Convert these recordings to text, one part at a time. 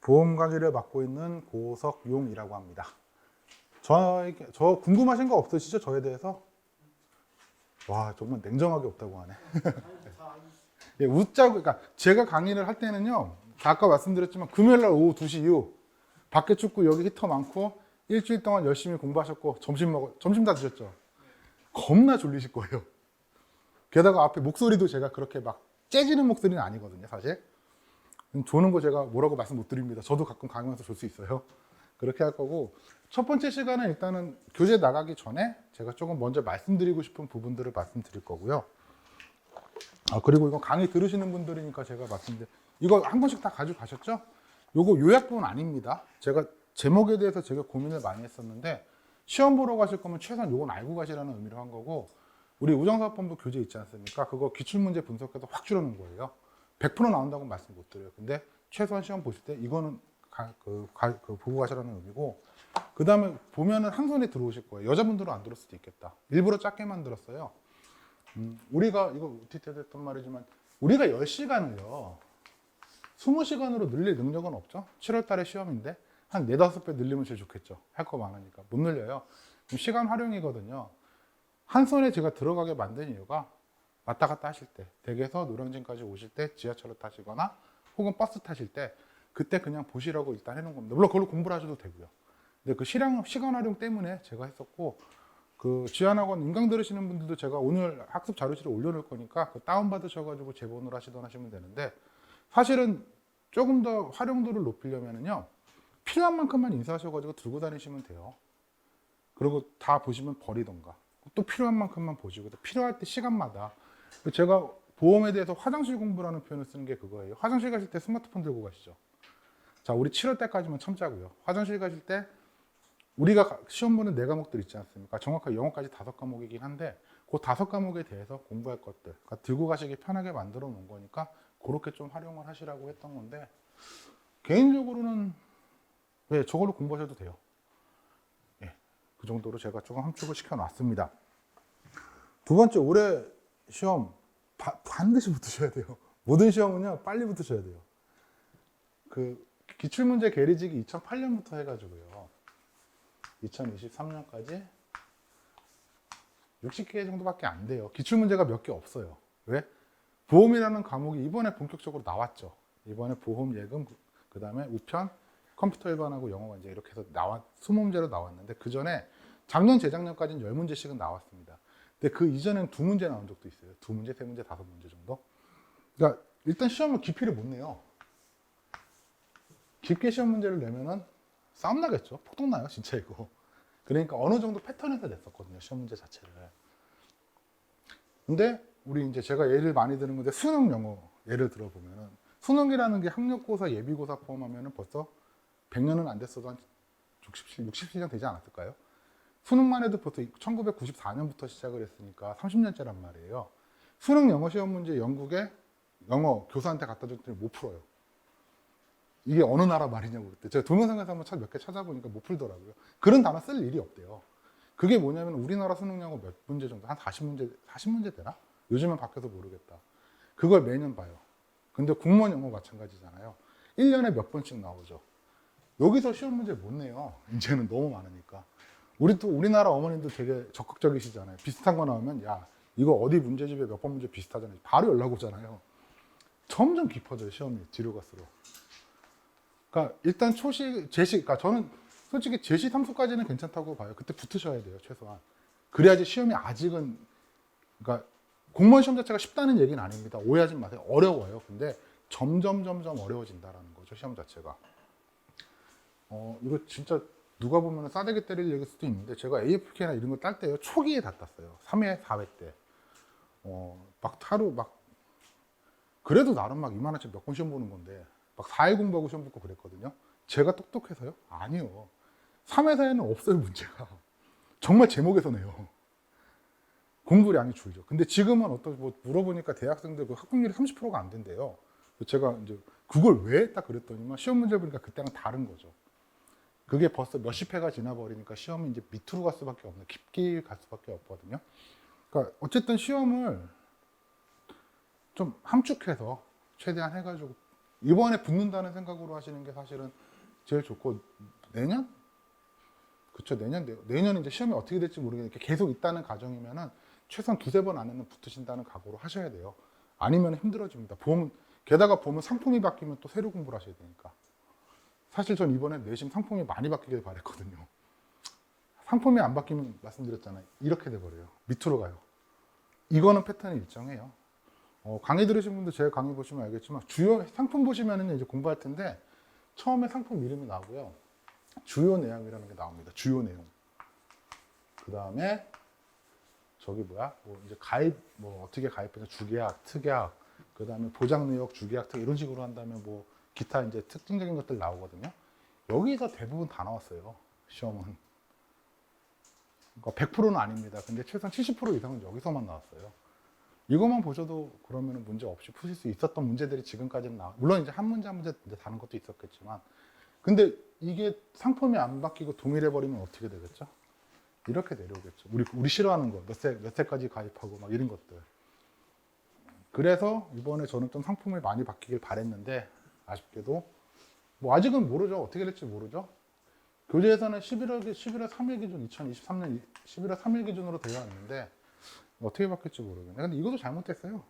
보험 강의를 맡고 있는 고석용이라고 합니다. 저 궁금하신 거 없으시죠? 저에 대해서? 와, 정말 냉정하게 없다고 하네. 예, 웃자고, 그러니까 제가 강의를 할 때는요, 아까 말씀드렸지만 금요일날 오후 2시 이후 밖에 춥고 여기 히터 많고 일주일 동안 열심히 공부하셨고 점심 다 드셨죠? 겁나 졸리실 거예요. 게다가 앞에 목소리도 제가 그렇게 막 째지는 목소리는 아니거든요, 사실. 조는 거 제가 뭐라고 말씀 못 드립니다. 저도 가끔 강의하면서 졸 수 있어요. 그렇게 할 거고, 첫 번째 시간은 일단은 교재 나가기 전에 제가 조금 먼저 말씀드리고 싶은 부분들을 말씀드릴 거고요. 그리고 이거 강의 들으시는 분들이니까 제가 이거 한 번씩 다 가지고 가셨죠? 요거 요약본 아닙니다. 제가 제목에 대해서 제가 고민을 많이 했었는데, 시험 보러 가실 거면 최소한 요건 알고 가시라는 의미로 한 거고, 우리 우정사업본부 교재 있지 않습니까? 그거 기출문제 분석해서 확 줄여놓은 거예요. 100% 나온다고 말씀 못 드려요. 근데 최소한 시험 보실 때 이거는 보고 가시라는 의미고, 그 다음에 보면은 한 손에 들어오실 거예요. 여자분들은 안 들을 수도 있겠다. 일부러 작게 만들었어요. 우리가 이거 UTT 했던 말이지만 우리가 10시간을요 20시간으로 늘릴 능력은 없죠. 7월 달에 시험인데 한 4, 5배 늘리면 제일 좋겠죠. 할 거 많으니까 못 늘려요. 시간 활용이거든요. 한 손에 제가 들어가게 만든 이유가 왔다 갔다 하실 때, 댁에서 노량진까지 오실 때 지하철을 타시거나 혹은 버스 타실 때 그때 그냥 보시라고 일단 해놓은 겁니다. 물론 그걸로 공부를 하셔도 되고요. 근데 그 시간 활용 때문에 제가 했었고, 그 지안학원 인강 들으시는 분들도 제가 오늘 학습 자료실에 올려놓을 거니까 그 다운 받으셔가지고 재본으로 하시던 하시면 되는데, 사실은 조금 더 활용도를 높이려면요 필요한 만큼만 인쇄하셔가지고 들고 다니시면 돼요. 그리고 다 보시면 버리던가 또 필요한 만큼만 보시고 또 필요할 때 시간마다. 제가 보험에 대해서 화장실 공부라는 표현을 쓰는 게 그거예요. 화장실 가실 때 스마트폰 들고 가시죠. 자, 우리 7월 때까지만 참자고요. 화장실 가실 때 우리가 시험 보는 4과목들 있지 않습니까? 정확하게 영어까지 5과목이긴 한데 그 5과목에 대해서 공부할 것들, 그러니까 들고 가시기 편하게 만들어 놓은 거니까 그렇게 좀 활용을 하시라고 했던 건데, 개인적으로는 왜 저걸로 공부하셔도 돼요. 예, 그 정도로 제가 조금 함축을 시켜놨습니다. 두 번째, 올해 시험 반드시 붙으셔야 돼요. 모든 시험은요 빨리 붙으셔야 돼요. 그 기출문제 계리지기 2008년부터 해가지고요 2023년까지 60개 정도밖에 안 돼요. 기출문제가 몇 개 없어요. 왜? 보험이라는 과목이 이번에 본격적으로 나왔죠. 이번에 보험, 예금, 그 다음에 우편, 컴퓨터 일반하고 영어가 이제 이렇게 해서 20문제로 나왔는데, 그 전에 작년, 재작년까지는 10문제씩은 나왔습니다. 근데 그 이전에는 2문제 나온 적도 있어요. 2문제, 3문제, 5문제 정도. 그러니까 일단 시험을 깊이를 못 내요. 깊게 시험 문제를 내면은 싸움 나겠죠. 폭동 나요, 진짜 이거. 그러니까 어느 정도 패턴에서 냈었거든요, 시험 문제 자체를. 근데 우리 이제 제가 예를 많이 드는 건데, 수능 영어 예를 들어보면은 수능이라는 게 학력고사, 예비고사 포함하면은 벌써 100년은 안 됐어도 한 67년 되지 않았을까요? 수능만 해도 벌써 1994년부터 시작을 했으니까 30년째란 말이에요. 수능 영어 시험 문제 영국에 영어 교사한테 갖다 줬더니 못 풀어요. 이게 어느 나라 말이냐고 그때 제가 동영상에서 한번 몇 개 찾아보니까 못 풀더라고요. 그런 단어 쓸 일이 없대요. 그게 뭐냐면 우리나라 수능 영어 몇 문제 정도, 한 40문제 되나? 요즘은 바뀌어서 모르겠다. 그걸 매년 봐요. 근데 공무원 영어 마찬가지잖아요. 1년에 몇 번씩 나오죠. 여기서 시험 문제 못 내요. 이제는 너무 많으니까. 우리나라 어머님도 되게 적극적이시잖아요. 비슷한 거 나오면 야, 이거 어디 문제집에 몇 번 문제 비슷하잖아요. 바로 연락 오잖아요. 점점 깊어져요, 시험이 뒤로 갈수록. 그러니까 일단 제시, 그러니까 저는 솔직히 제시 3수까지는 괜찮다고 봐요. 그때 붙으셔야 돼요, 최소한. 그래야지 시험이 아직은, 그러니까 공무원 시험 자체가 쉽다는 얘기는 아닙니다. 오해하지 마세요. 어려워요. 근데 점점 어려워진다라는 거죠, 시험 자체가. 이거 진짜 누가 보면 싸대기 때릴 얘기일 수도 있는데, 제가 AFK나 이런 거 딸 때요, 초기에 다 땄어요. 3회, 4회 때. 막 하루 그래도 나름 막 이만한씩 몇 번 시험 보는 건데, 막 4일 공부하고 시험 붙고 그랬거든요. 제가 똑똑해서요? 아니요. 3회, 4회는 없어요, 문제가. 정말 제목에서 내요. 공부량이 줄죠. 근데 지금은 물어보니까 대학생들 그 합격률이 30%가 안 된대요. 제가 이제 그걸 왜 했다 그랬더니만 시험 문제 보니까 그때랑 다른 거죠. 그게 벌써 몇십 회가 지나버리니까 시험이 이제 밑으로 갈 수밖에 없는, 깊게 갈 수밖에 없거든요. 그러니까 어쨌든 시험을 좀 함축해서 최대한 해가지고 이번에 붙는다는 생각으로 하시는 게 사실은 제일 좋고, 내년? 그쵸, 내년 이제 시험이 어떻게 될지 모르겠는데 계속 있다는 가정이면은 최소한 두세 번 안에는 붙으신다는 각오로 하셔야 돼요. 아니면 힘들어집니다. 게다가 보면 상품이 바뀌면 또 새로 공부를 하셔야 되니까. 사실 전 이번에 내심 상품이 많이 바뀌길 바랬거든요. 상품이 안 바뀌면 말씀드렸잖아요. 이렇게 돼버려요. 밑으로 가요. 이거는 패턴이 일정해요. 강의 들으신 분들 제 강의 보시면 알겠지만 주요 상품 보시면은 이제 공부할 텐데 처음에 상품 이름이 나오고요. 주요 내용이라는 게 나옵니다. 주요 내용. 그 다음에 저기 뭐 이제 가입, 뭐 어떻게 가입해서 주계약, 특약, 그 다음에 보장 내역, 주계약, 특 이런 식으로 한다면 뭐 기타 이제 특징적인 것들 나오거든요. 여기서 대부분 다 나왔어요. 시험은. 그러니까 100%는 아닙니다. 근데 최소한 70% 이상은 여기서만 나왔어요. 이것만 보셔도 그러면 문제 없이 푸실 수 있었던 문제들이 지금까지는 물론 이제 한 문제 한 문제 다른 것도 있었겠지만, 근데 이게 상품이 안 바뀌고 동일해 버리면 어떻게 되겠죠? 이렇게 내려오겠죠. 우리 싫어하는 거, 몇 세까지 가입하고 막 이런 것들. 그래서 이번에 저는 좀 상품이 많이 바뀌길 바랬는데 아쉽게도 뭐 아직은 모르죠. 어떻게 될지 모르죠. 교재에서는 11월 3일 기준, 2023년 11월 3일 기준으로 되어 있는데 어떻게 바뀔지 모르겠네. 근데 이것도 잘못됐어요.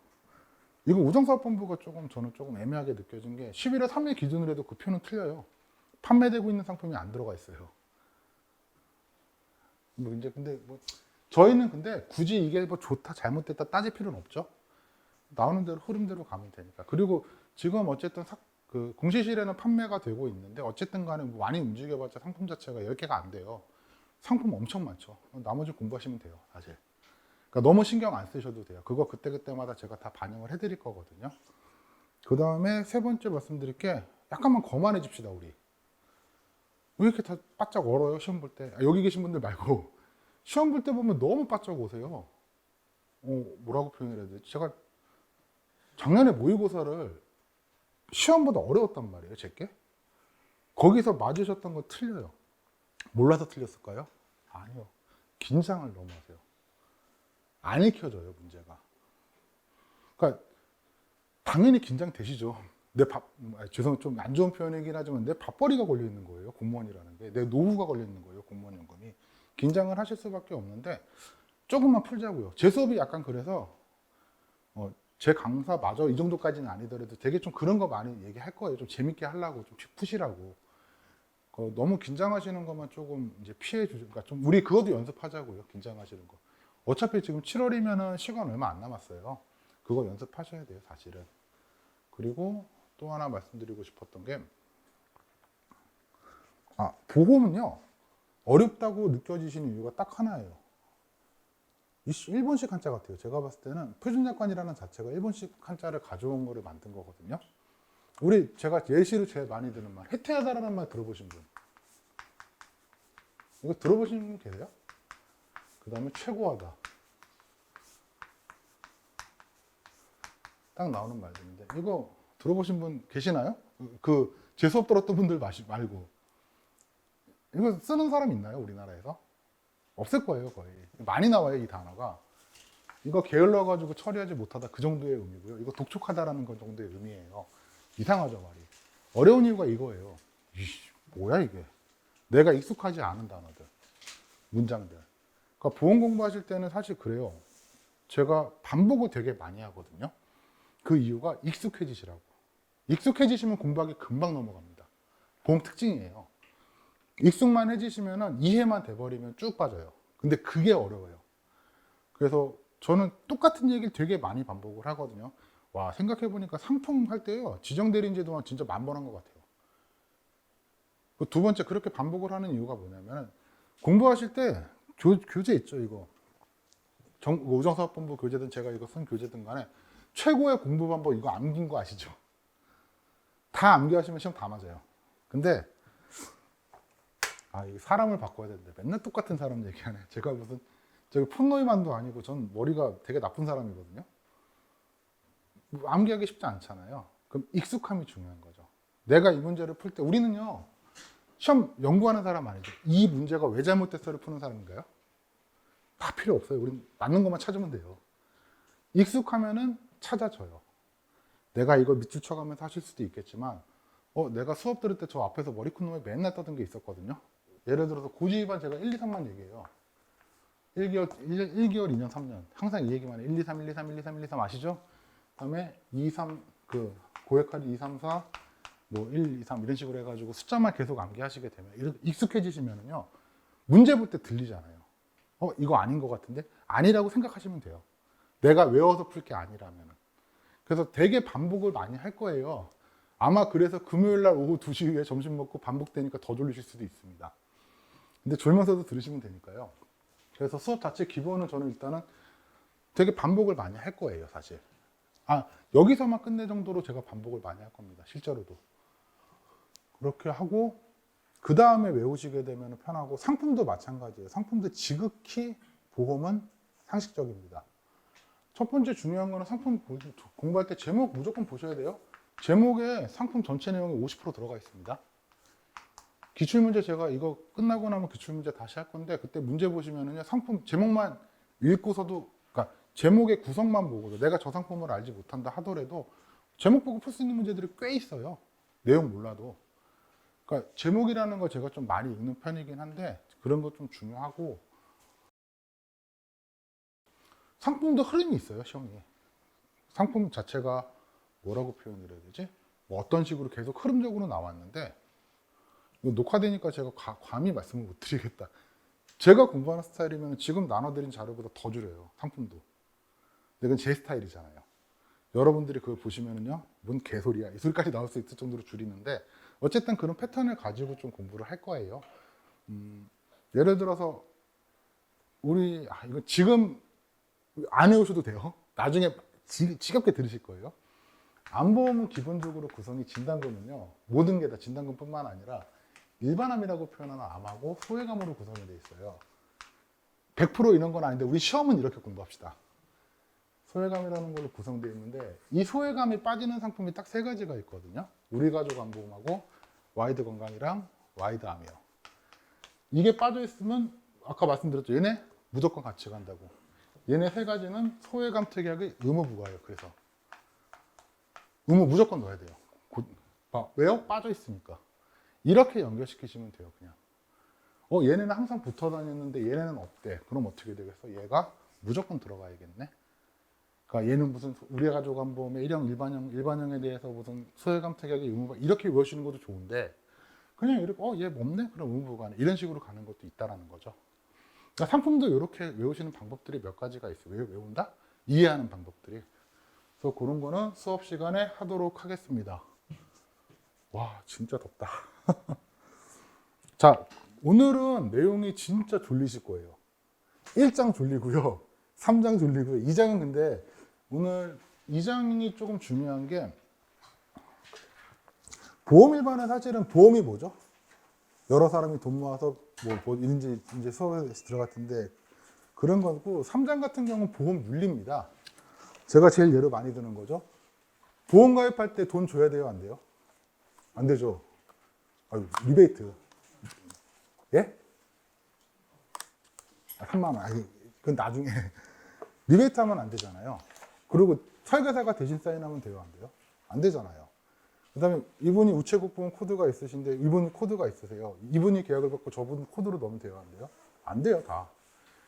이거 우정사업본부가 저는 조금 애매하게 느껴진 게 11월 3일 기준으로 해도 그 표는 틀려요. 판매되고 있는 상품이 안 들어가 있어요. 뭐 이제 근데 뭐 저희는 근데 굳이 이게 뭐 좋다 잘못됐다 따질 필요는 없죠. 나오는 대로 흐름대로 가면 되니까. 그리고 지금 어쨌든 그 공시실에는 판매가 되고 있는데 어쨌든 간에 뭐 많이 움직여봤자 상품 자체가 10개가 안 돼요. 상품 엄청 많죠. 나머지 공부하시면 돼요, 사실. 그러니까 너무 신경 안 쓰셔도 돼요. 그거 그때그때마다 제가 다 반영을 해드릴 거거든요. 그 다음에 세 번째 말씀드릴 게 약간만 거만해집시다, 우리. 왜 이렇게 다 바짝 얼어요, 시험 볼 때? 여기 계신 분들 말고. 시험 볼 때 보면 너무 바짝 오세요. 뭐라고 표현을 해야 되지? 제가 작년에 모의고사를 시험보다 어려웠단 말이에요, 제게. 거기서 맞으셨던 거 틀려요. 몰라서 틀렸을까요? 아니요. 긴장을 너무 하세요. 안 익혀져요, 문제가. 그러니까 당연히 긴장되시죠. 죄송해요. 좀 안 좋은 표현이긴 하지만 내 밥벌이가 걸려 있는 거예요, 공무원이라는 게. 내 노후가 걸려 있는 거예요, 공무원 연금이. 긴장을 하실 수밖에 없는데 조금만 풀자고요. 제 수업이 약간 그래서 제 강사마저 이 정도까지는 아니더라도 되게 좀 그런 거 많이 얘기할 거예요. 좀 재밌게 하려고, 좀 푸시라고. 너무 긴장하시는 것만 조금 이제 피해 주죠. 그러니까 좀 우리 그것도 연습하자고요. 긴장하시는 거. 어차피 지금 7월이면은 시간 얼마 안 남았어요. 그거 연습하셔야 돼요, 사실은. 그리고 또 하나 말씀드리고 싶었던 게, 보험은요, 어렵다고 느껴지시는 이유가 딱 하나예요. 일본식 한자 같아요. 제가 봤을 때는 표준약관이라는 자체가 일본식 한자를 가져온 거를 만든 거거든요. 제가 예시로 제일 많이 드는 말, 해태하다라는 말 들어보신 분? 이거 들어보신 분 계세요? 그 다음에 최고하다. 딱 나오는 말들인데, 이거 들어보신 분 계시나요? 제 수업 들었던 분들 말고. 이거 쓰는 사람 있나요, 우리나라에서? 없을 거예요, 거의. 많이 나와요, 이 단어가. 이거 게을러가지고 처리하지 못하다, 그 정도의 의미고요. 이거 독촉하다라는 건 정도의 의미예요. 이상하죠, 말이. 어려운 이유가 이거예요. 뭐야, 이게. 내가 익숙하지 않은 단어들, 문장들. 그러니까 보험 공부하실 때는 사실 그래요. 제가 반복을 되게 많이 하거든요. 그 이유가 익숙해지시라고. 익숙해지시면 공부하기 금방 넘어갑니다. 보험 특징이에요. 익숙만 해지시면 이해만 돼버리면 쭉 빠져요. 근데 그게 어려워요. 그래서 저는 똑같은 얘기를 되게 많이 반복을 하거든요. 와, 생각해보니까 상품 할 때요, 지정대리인제도만 진짜 만번 한 것 같아요. 두 번째, 그렇게 반복을 하는 이유가 뭐냐면, 공부하실 때 교재 있죠, 이거. 우정사업본부 교재든 제가 이거 쓴 교재든 간에 최고의 공부 방법, 이거 암긴 거 아시죠? 다 암기하시면 시험 다 맞아요. 근데 이게 사람을 바꿔야 되는데 맨날 똑같은 사람 얘기하네. 제가 무슨 저기 폰노이만도 아니고 전 머리가 되게 나쁜 사람이거든요. 암기하기 쉽지 않잖아요. 그럼 익숙함이 중요한 거죠. 내가 이 문제를 풀 때 우리는요, 시험 연구하는 사람 아니죠. 이 문제가 왜 잘못됐어를 푸는 사람인가요? 다 필요 없어요. 우린 맞는 것만 찾으면 돼요. 익숙하면은 찾아져요. 내가 이걸 밑줄 쳐가면서 하실 수도 있겠지만 내가 수업 들을 때 저 앞에서 머리 큰 놈이 맨날 떠든 게 있었거든요. 예를 들어서 고지 위반 제가 1, 2, 3만 얘기해요. 1개월, 2년, 3년. 항상 이 얘기만 해. 1, 2, 3, 1, 2, 3, 1, 2, 3, 1, 2, 3 아시죠? 그 다음에 2, 3, 고액할인 2, 3, 4, 1, 2, 3 이런 식으로 해가지고 숫자만 계속 암기하시게 되면 이렇게 익숙해지시면은요. 문제 볼 때 들리잖아요. 이거 아닌 것 같은데? 아니라고 생각하시면 돼요. 내가 외워서 풀 게 아니라면. 그래서 되게 반복을 많이 할 거예요. 아마 그래서 금요일 날 오후 2시 후에 점심 먹고 반복되니까 더 졸리실 수도 있습니다. 근데 졸면서도 들으시면 되니까요. 그래서 수업 자체 기본은 저는 일단은 되게 반복을 많이 할 거예요, 사실. 여기서만 끝내 정도로 제가 반복을 많이 할 겁니다, 실제로도. 그렇게 하고, 그 다음에 외우시게 되면 편하고, 상품도 마찬가지예요. 상품도 지극히 보험은 상식적입니다. 첫 번째 중요한 거는 상품 공부할 때 제목 무조건 보셔야 돼요. 제목에 상품 전체 내용이 50% 들어가 있습니다. 기출문제 제가 이거 끝나고 나면 기출문제 다시 할 건데 그때 문제 보시면은요 상품 제목만 읽고서도 그러니까 제목의 구성만 보고도 내가 저 상품을 알지 못한다 하더라도 제목 보고 풀 수 있는 문제들이 꽤 있어요. 내용 몰라도. 그러니까 제목이라는 거 제가 좀 많이 읽는 편이긴 한데 그런 거 좀 중요하고 상품도 흐름이 있어요, 시험이. 상품 자체가 뭐라고 표현을 해야 되지? 어떤 식으로 계속 흐름적으로 나왔는데 이거 녹화되니까 제가 감히 말씀을 못 드리겠다. 제가 공부하는 스타일이면 지금 나눠드린 자료보다 더 줄여요, 상품도. 근데 그건 제 스타일이잖아요. 여러분들이 그걸 보시면은요, 뭔 개소리야. 이 소리까지 나올 수 있을 정도로 줄이는데, 어쨌든 그런 패턴을 가지고 좀 공부를 할 거예요. 예를 들어서, 이거 지금 안 해오셔도 돼요. 나중에 지겹게 들으실 거예요. 암보험은 기본적으로 구성이 진단금은요, 모든 게 다 진단금뿐만 아니라 일반암이라고 표현하는 암하고 소외감으로 구성이 되어 있어요. 100% 이런 건 아닌데 우리 시험은 이렇게 공부합시다. 소외감이라는 걸로 구성되어 있는데 이 소외감이 빠지는 상품이 딱 세 가지가 있거든요. 우리 가족 암보험하고 와이드 건강이랑 와이드 암이요. 이게 빠져 있으면 아까 말씀드렸죠. 얘네 무조건 같이 간다고. 얘네 세 가지는 소외감 특약의 의무 부과예요. 그래서 의무 무조건 넣어야 돼요. 왜요? 빠져 있으니까. 이렇게 연결시키시면 돼요, 그냥. 얘네는 항상 붙어 다녔는데 얘네는 없대. 그럼 어떻게 되겠어? 얘가 무조건 들어가야겠네. 그러니까 얘는 무슨 우리 가족 암보험의 일반형에 대해서 무슨 소외감 특약의 의무가 이렇게 외우시는 것도 좋은데 그냥 이렇게 얘 없네? 그럼 의무부과네. 이런 식으로 가는 것도 있다라는 거죠. 그러니까 상품도 이렇게 외우시는 방법들이 몇 가지가 있어요. 왜 외운다? 이해하는 방법들이. 그래서 그런 거는 수업 시간에 하도록 하겠습니다. 와, 진짜 덥다. 자, 오늘은 내용이 진짜 졸리실 거예요. 1장 졸리고요. 3장 졸리고요. 2장은 근데 오늘 2장이 조금 중요한 게 보험 일반은 사실은 보험이 뭐죠? 여러 사람이 돈 모아서 이제 수업에 들어갈 텐데 그런 거고 3장 같은 경우는 보험 윤리입니다. 제가 제일 예로 많이 드는 거죠. 보험 가입할 때 돈 줘야 돼요, 안 돼요? 안 되죠. 리베이트. 예? 3만 원. 그건 나중에. 리베이트 하면 안 되잖아요. 그리고 설계사가 대신 사인하면 돼요, 안 돼요? 안 되잖아요. 그 다음에 이분이 우체국 보험 코드가 있으신데 이분 코드가 있으세요. 이분이 계약을 받고 저분 코드로 넣으면 돼요, 안 돼요? 안 돼요, 다.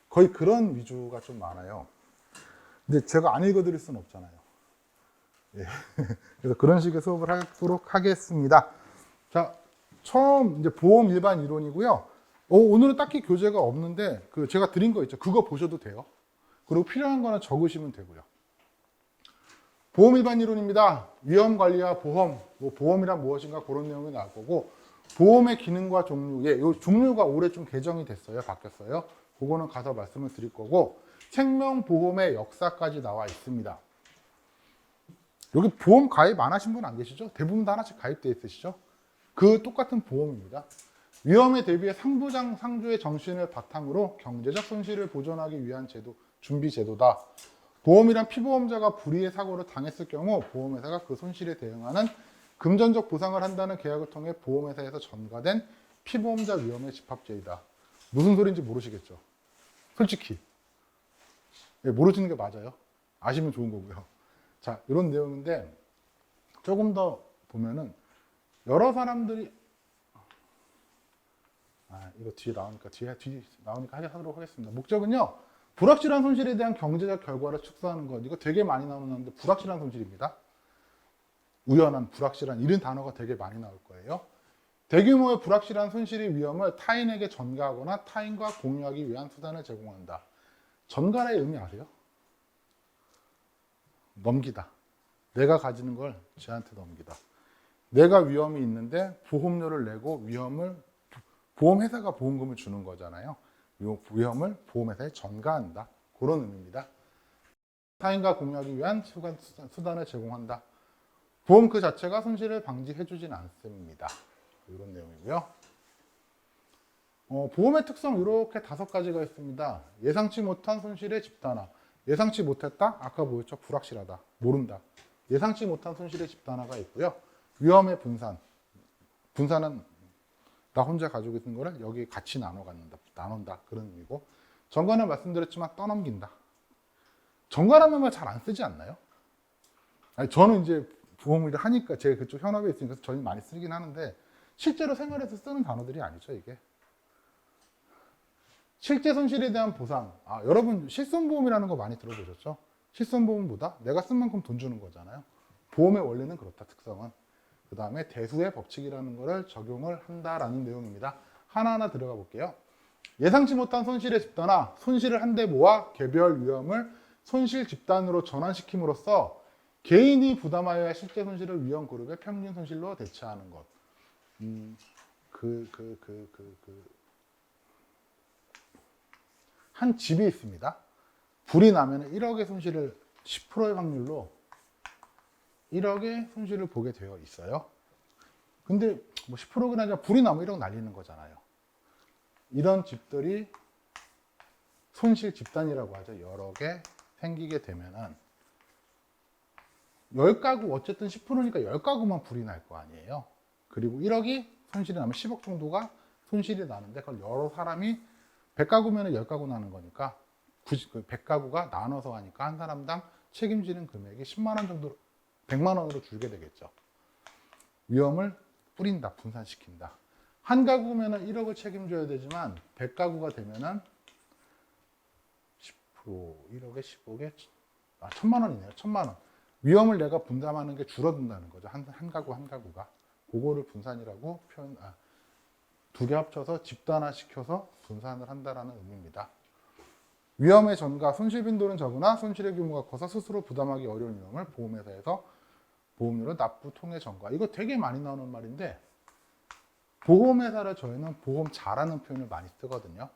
거의 그런 위주가 좀 많아요. 근데 제가 안 읽어드릴 수는 없잖아요. 예. 그래서 그런 식의 수업을 하도록 하겠습니다. 자, 처음 이제 보험 일반 이론이고요. 오늘은 딱히 교재가 없는데 제가 드린 거 있죠. 그거 보셔도 돼요. 그리고 필요한 거는 적으시면 되고요. 보험 일반 이론입니다. 위험 관리와 보험, 보험이란 무엇인가 그런 내용이 나올 거고 보험의 기능과 종류, 이 종류가 올해 좀 개정이 됐어요. 바뀌었어요. 그거는 가서 말씀을 드릴 거고 생명보험의 역사까지 나와 있습니다. 여기 보험 가입 안 하신 분 안 계시죠? 대부분 다 하나씩 가입돼 있으시죠? 그 똑같은 보험입니다. 위험에 대비해 상부장 상주의 정신을 바탕으로 경제적 손실을 보존하기 위한 준비 제도다. 보험이란 피보험자가 불의의 사고를 당했을 경우 보험회사가 그 손실에 대응하는 금전적 보상을 한다는 계약을 통해 보험회사에서 전가된 피보험자 위험의 집합제이다. 무슨 소리인지 모르시겠죠? 솔직히. 모르시는 게 맞아요. 아시면 좋은 거고요. 자, 이런 내용인데 조금 더 보면은 여러 사람들이 이거 뒤에 나오니까 하도록 하겠습니다. 목적은요, 불확실한 손실에 대한 경제적 결과를 축소하는 것. 이거 되게 많이 나오는데 불확실한 손실입니다. 우연한, 불확실한 이런 단어가 되게 많이 나올 거예요. 대규모의 불확실한 손실의 위험을 타인에게 전가하거나 타인과 공유하기 위한 수단을 제공한다. 전가의 의미 아세요? 넘기다. 내가 가지는 걸 쟤한테 넘기다. 내가 위험이 있는데 보험료를 내고 보험회사가 보험금을 주는 거잖아요. 이 위험을 보험회사에 전가한다. 그런 의미입니다. 타인과 공유하기 위한 수단을 제공한다. 보험 그 자체가 손실을 방지해주진 않습니다. 이런 내용이고요. 보험의 특성 이렇게 5가지가 있습니다. 예상치 못한 손실의 집단화. 예상치 못했다? 아까 뭐였죠? 불확실하다. 모른다. 예상치 못한 손실의 집단화가 있고요. 위험의 분산. 분산은 나 혼자 가지고 있는 거를 여기 같이 나눈다. 그런 의미고. 전가는 말씀드렸지만 떠넘긴다. 전가라는 말 잘 안 쓰지 않나요? 아니, 저는 이제 보험을 하니까 제가 그쪽 현업에 있으니까 저는 많이 쓰긴 하는데 실제로 생활에서 쓰는 단어들이 아니죠, 이게. 실제 손실에 대한 보상. 여러분 실손보험이라는 거 많이 들어보셨죠? 실손보험보다 내가 쓴 만큼 돈 주는 거잖아요. 보험의 원리는 그렇다, 특성은. 그 다음에 대수의 법칙이라는 거를 적용을 한다라는 내용입니다. 하나하나 들어가 볼게요. 예상치 못한 손실의 집단화, 손실을 한데 모아 개별 위험을 손실 집단으로 전환시킴으로써 개인이 부담하여야 할 실제 손실을 위험 그룹의 평균 손실로 대체하는 것. 한 집이 있습니다. 불이 나면 1억의 손실을 10%의 확률로 1억의 손실을 보게 되어 있어요. 근데 뭐 10%가 아니라 불이 나면 1억 날리는 거잖아요. 이런 집들이 손실 집단이라고 하죠. 여러 개 생기게 되면은 10가구, 어쨌든 10%니까 10가구만 불이 날 거 아니에요. 그리고 1억이 손실이 나면 10억 정도가 손실이 나는데 그걸 여러 사람이 100가구면 10가구 나는 거니까 100가구가 나눠서 하니까 한 사람당 책임지는 금액이 10만 원 정도, 100만 원으로 줄게 되겠죠. 위험을 뿌린다, 분산시킨다. 한 가구면 1억을 책임져야 되지만 100가구가 되면은 10%, 1억에 10억에 1000만 원이네요. 1000만 원. 위험을 내가 분담하는 게 줄어든다는 거죠. 한 가구 한 가구가. 그거를 분산이라고 두 개 합쳐서 집단화시켜서 분산을 한다라는 의미입니다. 위험의 전가, 손실 빈도는 적으나 손실의 규모가 커서 스스로 부담하기 어려운 위험을 보험회사에서 보험료로 납부 통해 전가. 이거 되게 많이 나오는 말인데 보험회사를 저희는 보험 잘하는 표현을 많이 쓰거든요.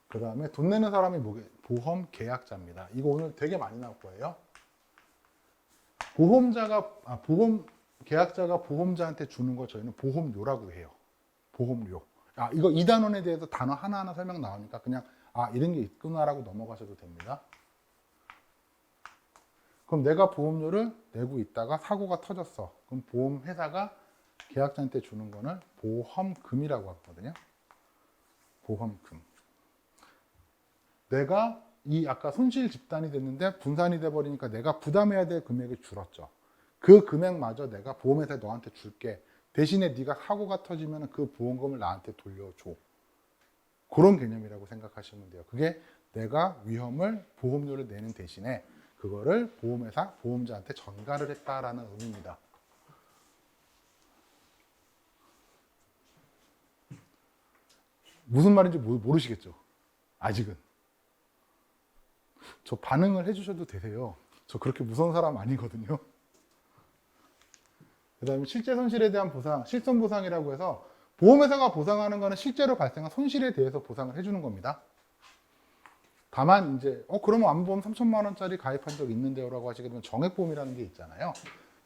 그 다음에 돈 내는 사람이 보험 계약자입니다. 이거 오늘 되게 많이 나올 거예요. 보험 계약자가 보험자한테 주는 거 저희는 보험료라고 해요. 보험료. 이거 2단원에 대해서 단어 하나하나 설명 나오니까 그냥 이런 게 있구나라고 넘어가셔도 됩니다. 그럼 내가 보험료를 내고 있다가 사고가 터졌어. 그럼 보험회사가 계약자한테 주는 거는 보험금이라고 하거든요. 보험금. 내가 아까 손실 집단이 됐는데 분산이 돼버리니까 내가 부담해야 될 금액이 줄었죠. 그 금액마저 내가 보험회사에 너한테 줄게. 대신에 네가 사고가 터지면 그 보험금을 나한테 돌려줘. 그런 개념이라고 생각하시면 돼요. 그게 내가 위험을 보험료를 내는 대신에 그거를 보험자한테 전가를 했다라는 의미입니다. 무슨 말인지 모르시겠죠? 아직은. 저 반응을 해주셔도 되세요. 저 그렇게 무서운 사람 아니거든요. 그 다음에 실제 손실에 대한 보상, 실손보상이라고 해서 보험회사가 보상하는 거는 실제로 발생한 손실에 대해서 보상을 해주는 겁니다. 다만 이제 그러면 암보험 3천만 원짜리 가입한 적 있는데요 라고 하시게 되면 정액보험이라는 게 있잖아요.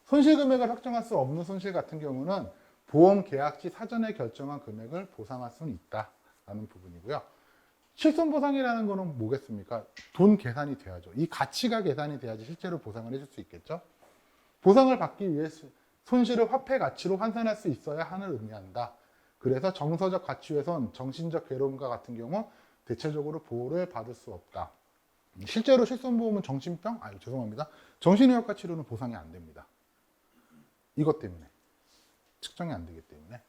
손실 금액을 확정할 수 없는 손실 같은 경우는 보험 계약 시 사전에 결정한 금액을 보상할 수는 있다라는 부분이고요. 실손보상이라는 거는 뭐겠습니까? 돈 계산이 돼야죠. 이 가치가 계산이 돼야지 실제로 보상을 해줄 수 있겠죠. 보상을 받기 위해 손실을 화폐 가치로 환산할 수 있어야 하는 의미한다. 그래서 정서적 가치훼손, 정신적 괴로움과 같은 경우 대체적으로 보호를 받을 수 없다. 실제로 실손보험은 정신병? 죄송합니다. 정신의학과 치료는 보상이 안 됩니다. 이것 때문에 측정이 안 되기 때문에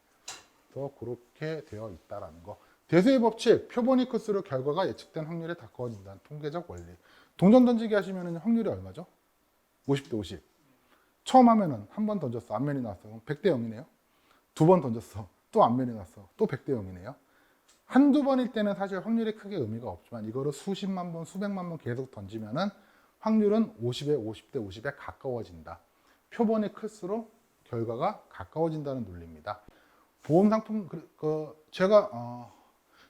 또 그렇게 되어 있다라는 거. 대수의 법칙, 표본이 클수록 결과가 예측된 확률에 가까워진다는 통계적 원리. 동전 던지기 하시면 확률이 얼마죠? 50대 50. 처음 하면은 한 번 던졌어. 안면이 나왔어. 그럼 100대 0이네요. 두 번 던졌어. 또 안면이 났어. 또 100대 0이네요. 한두 번일 때는 사실 확률이 크게 의미가 없지만 이거를 수십만 번, 수백만 번 계속 던지면은 확률은 50에 50대 50에 가까워진다. 표본이 클수록 결과가 가까워진다는 논리입니다. 보험 상품 제가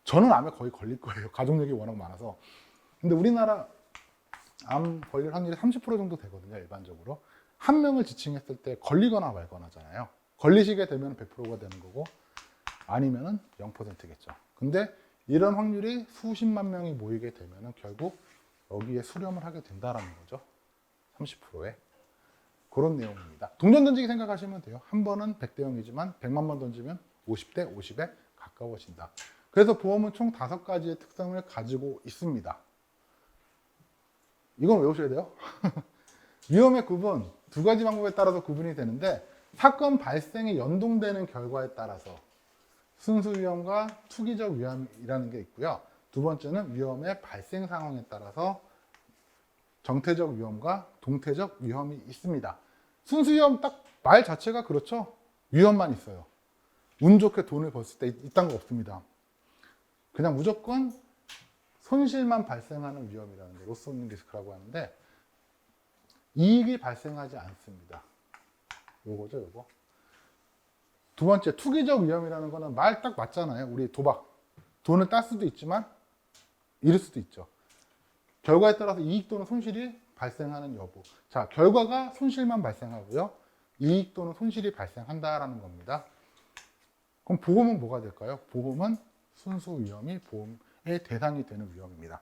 저는 암에 거의 걸릴 거예요. 가족력이 워낙 많아서. 근데 우리나라 암 걸릴 확률이 30% 정도 되거든요. 일반적으로. 한 명을 지칭했을 때 걸리거나 말거나잖아요. 걸리시게 되면 100%가 되는 거고 아니면은 0%겠죠. 근데 이런 확률이 수십만 명이 모이게 되면은 결국 여기에 수렴을 하게 된다라는 거죠. 30%에. 그런 내용입니다. 동전 던지기 생각하시면 돼요. 한 번은 100대 0이지만 100만 번 던지면 50대 50에 가까워진다. 그래서 보험은 총 5가지의 특성을 가지고 있습니다. 이건 외우셔야 돼요. 위험의 구분, 2가지 방법에 따라서 구분이 되는데 사건 발생에 연동되는 결과에 따라서 순수 위험과 투기적 위험이라는 게 있고요. 두 번째는 위험의 발생 상황에 따라서 정태적 위험과 동태적 위험이 있습니다. 순수 위험 딱 말 자체가 그렇죠. 위험만 있어요. 운 좋게 돈을 벌을 때 이딴 거 없습니다. 그냥 무조건 손실만 발생하는 위험이라는 게 로스 오브 리스크라고 하는데 이익이 발생하지 않습니다. 요거죠, 요거. 두 번째, 투기적 위험이라는 거는 말 딱 맞잖아요. 우리 도박. 돈을 딸 수도 있지만 잃을 수도 있죠. 결과에 따라서 이익 또는 손실이 발생하는 여부. 자, 결과가 손실만 발생하고요. 이익 또는 손실이 발생한다라는 겁니다. 그럼 보험은 뭐가 될까요? 보험은 순수 위험이 보험의 대상이 되는 위험입니다.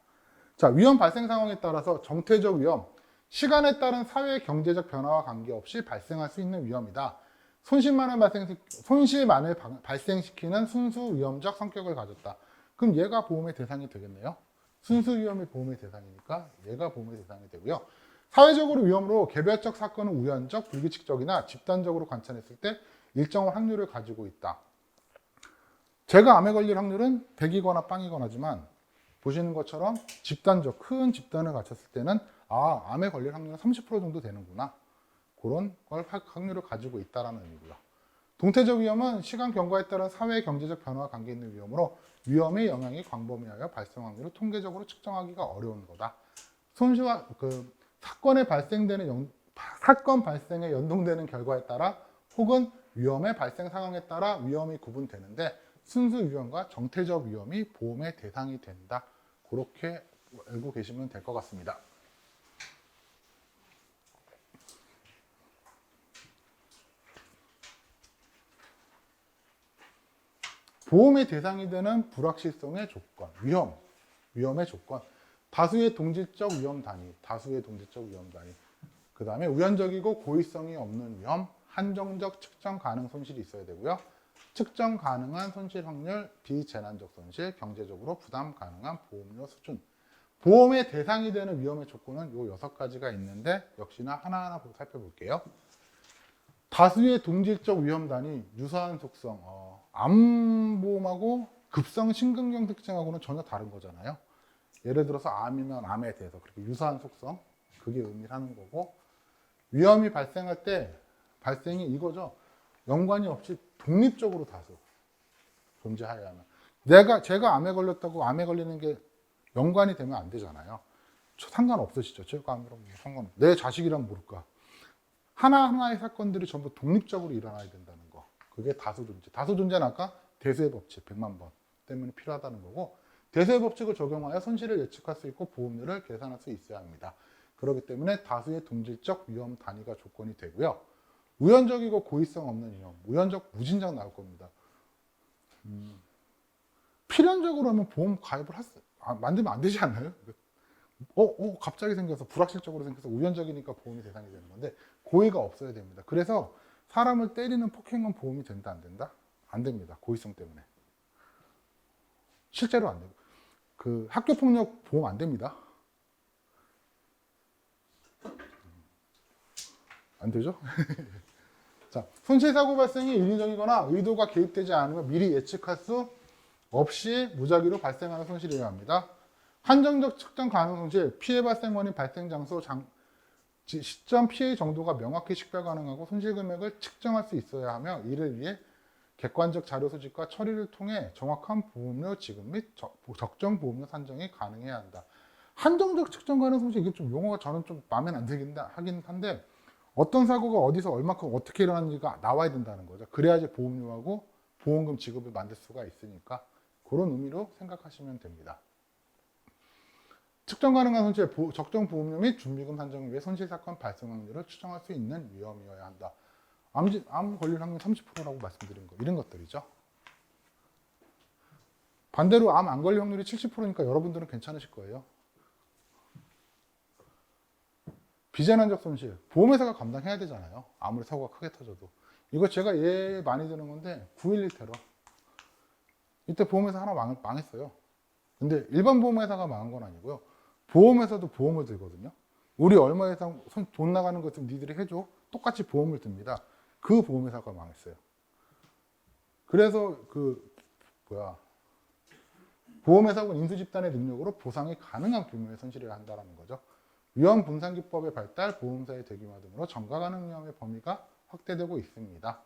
자, 위험 발생 상황에 따라서 정태적 위험, 시간에 따른 사회 경제적 변화와 관계없이 발생할 수 있는 위험이다. 손실만을 발생시키는 순수 위험적 성격을 가졌다. 그럼 얘가 보험의 대상이 되겠네요. 순수 위험이 보험의 대상이니까 얘가 보험의 대상이 되고요. 사회적으로 위험으로 개별적 사건은 우연적, 불규칙적이나 집단적으로 관찰했을 때 일정한 확률을 가지고 있다. 제가 암에 걸릴 확률은 100이거나 빵이거나지만 보시는 것처럼 집단적, 큰 집단을 갖췄을 때는 암에 걸릴 확률은 30% 정도 되는구나. 그런 걸 확률을 가지고 있다는 의미고요. 동태적 위험은 시간 경과에 따른 사회 경제적 변화와 관계 있는 위험으로 위험의 영향이 광범위하여 발생 확률을 통계적으로 측정하기가 어려운 거다. 사건 발생에 연동되는 결과에 따라 혹은 위험의 발생 상황에 따라 위험이 구분되는데 순수 위험과 정태적 위험이 보험의 대상이 된다. 그렇게 알고 계시면 될 것 같습니다. 보험의 대상이 되는 불확실성의 조건, 위험의 조건, 다수의 동질적 위험 단위, 그 다음에 우연적이고 고의성이 없는 위험, 한정적 측정 가능 손실이 있어야 되고요. 측정 가능한 손실 확률, 비재난적 손실, 경제적으로 부담 가능한 보험료 수준. 보험의 대상이 되는 위험의 조건은 이 6가지가 있는데 역시나 하나하나 살펴볼게요. 다수의 동질적 위험 단위, 유사한 속성, 암보험하고 급성 심근경 특징하고는 전혀 다른 거잖아요. 예를 들어서 암이면 암에 대해서 그렇게 유사한 속성, 그게 의미를 하는 거고, 위험이 발생할 때 발생이 이거죠. 연관이 없이 독립적으로 다수 존재하여야 하면. 제가 암에 걸렸다고 암에 걸리는 게 연관이 되면 안 되잖아요. 상관없으시죠. 제가 암이라고 상관없어요. 내 자식이란 모를까. 하나하나의 사건들이 전부 독립적으로 일어나야 된다는 거. 그게 다수 존재. 다수 존재는 아까 대수의 법칙 100만 번 때문에 필요하다는 거고, 대수의 법칙을 적용하여 손실을 예측할 수 있고 보험료를 계산할 수 있어야 합니다. 그렇기 때문에 다수의 동질적 위험 단위가 조건이 되고요. 우연적이고 고의성 없는 위험, 우연적 무진장 나올 겁니다. 필연적으로 하면 보험 가입을 만들면 안 되지 않나요? 갑자기 생겨서 불확실적으로 생겨서 우연적이니까 보험이 대상이 되는 건데 고의가 없어야 됩니다. 그래서 사람을 때리는 폭행은 보험이 된다 안 된다? 안 됩니다. 고의성 때문에. 실제로 안 돼요. 학교폭력 보험 안 됩니다. 안 되죠? 자, 자, 손실사고 발생이 인위적이거나 의도가 개입되지 않으면 미리 예측할 수 없이 무작위로 발생하는 손실이어야 합니다. 한정적 측정 가능 손실, 피해 발생 원인, 발생 장소, 시점 피해 정도가 명확히 식별 가능하고 손실 금액을 측정할 수 있어야 하며 이를 위해 객관적 자료 수집과 처리를 통해 정확한 보험료 지급 및 적정 보험료 산정이 가능해야 한다. 한정적 측정 가능 손실, 이게 좀 용어가 저는 좀 마음에 안 들긴 하긴 한데 어떤 사고가 어디서 얼마큼 어떻게 일어나는지가 나와야 된다는 거죠. 그래야지 보험료하고 보험금 지급을 만들 수가 있으니까 그런 의미로 생각하시면 됩니다. 측정 가능한 손실, 적정 보험료 및 준비금 산정을 위해 손실 사건 발생 확률을 추정할 수 있는 위험이어야 한다. 암 걸릴 확률 30%라고 말씀드린 거, 이런 것들이죠. 반대로 암 안 걸릴 확률이 70%니까 여러분들은 괜찮으실 거예요. 비재난적 손실, 보험회사가 감당해야 되잖아요. 아무리 사고가 크게 터져도. 이거 제가 많이 드는 건데 9.11 테러. 이때 보험회사 하나 망했어요. 근데 일반 보험회사가 망한 건 아니고요. 보험회사도 보험을 들거든요. 우리 얼마 이상 돈 나가는 것 좀 니들이 해줘. 똑같이 보험을 듭니다. 그 보험회사가 망했어요. 그래서 보험회사는 인수집단의 능력으로 보상이 가능한 규모의 손실을 한다는 거죠. 위험 분산기법의 발달, 보험사의 대규모 등으로 전가 가능 위험의 범위가 확대되고 있습니다.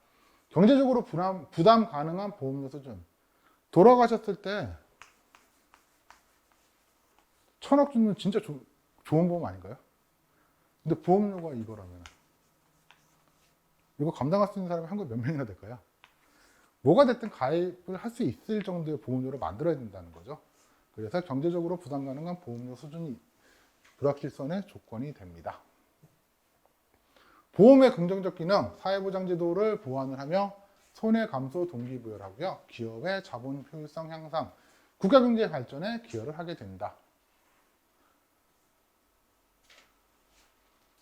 경제적으로 부담 가능한 보험료 수준. 돌아가셨을 때 1,000억 주면 진짜 좋은 보험 아닌가요? 근데 보험료가 이거라면 이거 감당할 수 있는 사람이 한국에 몇 명이나 될까요? 뭐가 됐든 가입을 할 수 있을 정도의 보험료를 만들어야 된다는 거죠. 그래서 경제적으로 부담 가능한 보험료 수준이 불확실성의 조건이 됩니다. 보험의 긍정적 기능, 사회보장제도를 보완을 하며 손해 감소 동기부여를 하고요. 기업의 자본 효율성 향상, 국가경제 발전에 기여를 하게 된다.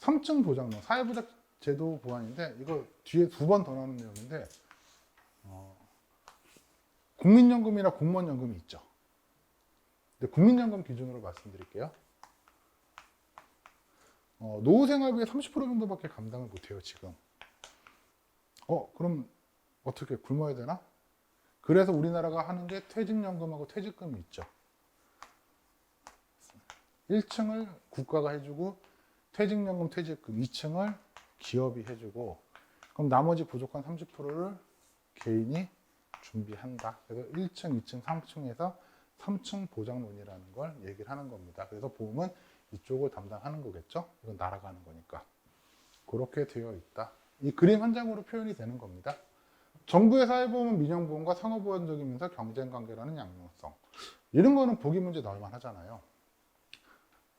3층 보장론, 사회보장제도 보완인데 이거 뒤에 2번 더 나오는 내용인데 국민연금이나 공무원연금이 있죠. 근데 국민연금 기준으로 말씀드릴게요. 노후생활비의 30% 정도밖에 감당을 못해요, 지금. 그럼 어떻게 굶어야 되나? 그래서 우리나라가 하는 게 퇴직연금하고 퇴직금이 있죠. 1층을 국가가 해주고 퇴직연금, 퇴직금 2층을 기업이 해주고 그럼 나머지 부족한 30%를 개인이 준비한다. 그래서 1층, 2층, 3층에서 3층 보장론이라는 걸 얘기를 하는 겁니다. 그래서 보험은 이쪽을 담당하는 거겠죠? 이건 날아가는 거니까. 그렇게 되어 있다. 이 그림 한 장으로 표현이 되는 겁니다. 정부의 사회보험은 민영보험과 상호보완적이면서 경쟁관계라는 양면성. 이런 거는 보기 문제 나올만 하잖아요.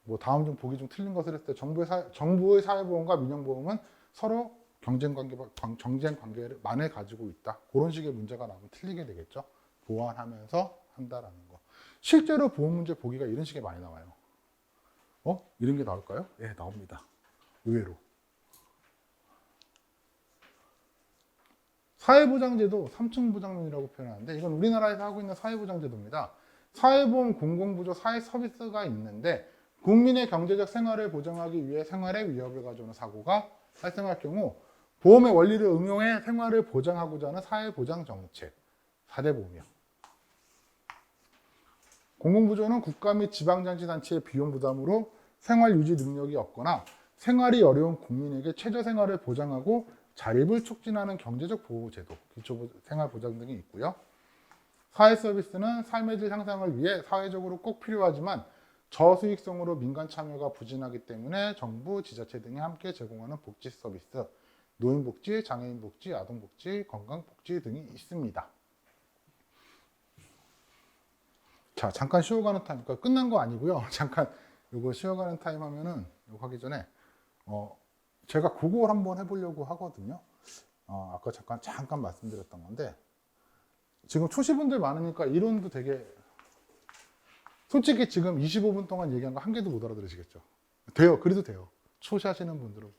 뭐 다음 중 보기 중 틀린 것을 했을 때 정부의 사회보험과 민영보험은 서로 경쟁관계만을 가지고 있다. 그런 식의 문제가 나오면 틀리게 되겠죠. 보완하면서 한다라는 거. 실제로 보험 문제 보기가 이런 식의 많이 나와요. 이런 게 나올까요? 예, 나옵니다. 의외로. 사회보장제도 3층 보장론이라고 표현하는데 이건 우리나라에서 하고 있는 사회보장제도입니다. 사회보험, 공공부조, 사회서비스가 있는데 국민의 경제적 생활을 보장하기 위해 생활에 위협을 가져오는 사고가 발생할 경우 보험의 원리를 응용해 생활을 보장하고자 하는 사회보장정책, 4대 보험이요. 공공부조는 국가 및 지방자치단체의 비용 부담으로 생활 유지 능력이 없거나 생활이 어려운 국민에게 최저생활을 보장하고 자립을 촉진하는 경제적 보호제도, 기초생활보장 등이 있고요. 사회서비스는 삶의 질 향상을 위해 사회적으로 꼭 필요하지만 저수익성으로 민간 참여가 부진하기 때문에 정부, 지자체 등이 함께 제공하는 복지 서비스, 노인복지, 장애인복지, 아동복지, 건강복지 등이 있습니다. 자, 잠깐 쉬어가는 타임. 그러니까 끝난 거 아니고요. 잠깐 이거 쉬어가는 타임 하면은 이거 하기 전에 제가 그걸 한번 해보려고 하거든요. 아까 잠깐 말씀드렸던 건데 지금 초시분들 많으니까 이론도 되게 솔직히 지금 25분 동안 얘기한 거 한 개도 못 알아들으시겠죠? 돼요. 그래도 돼요. 초시 하시는 분들은.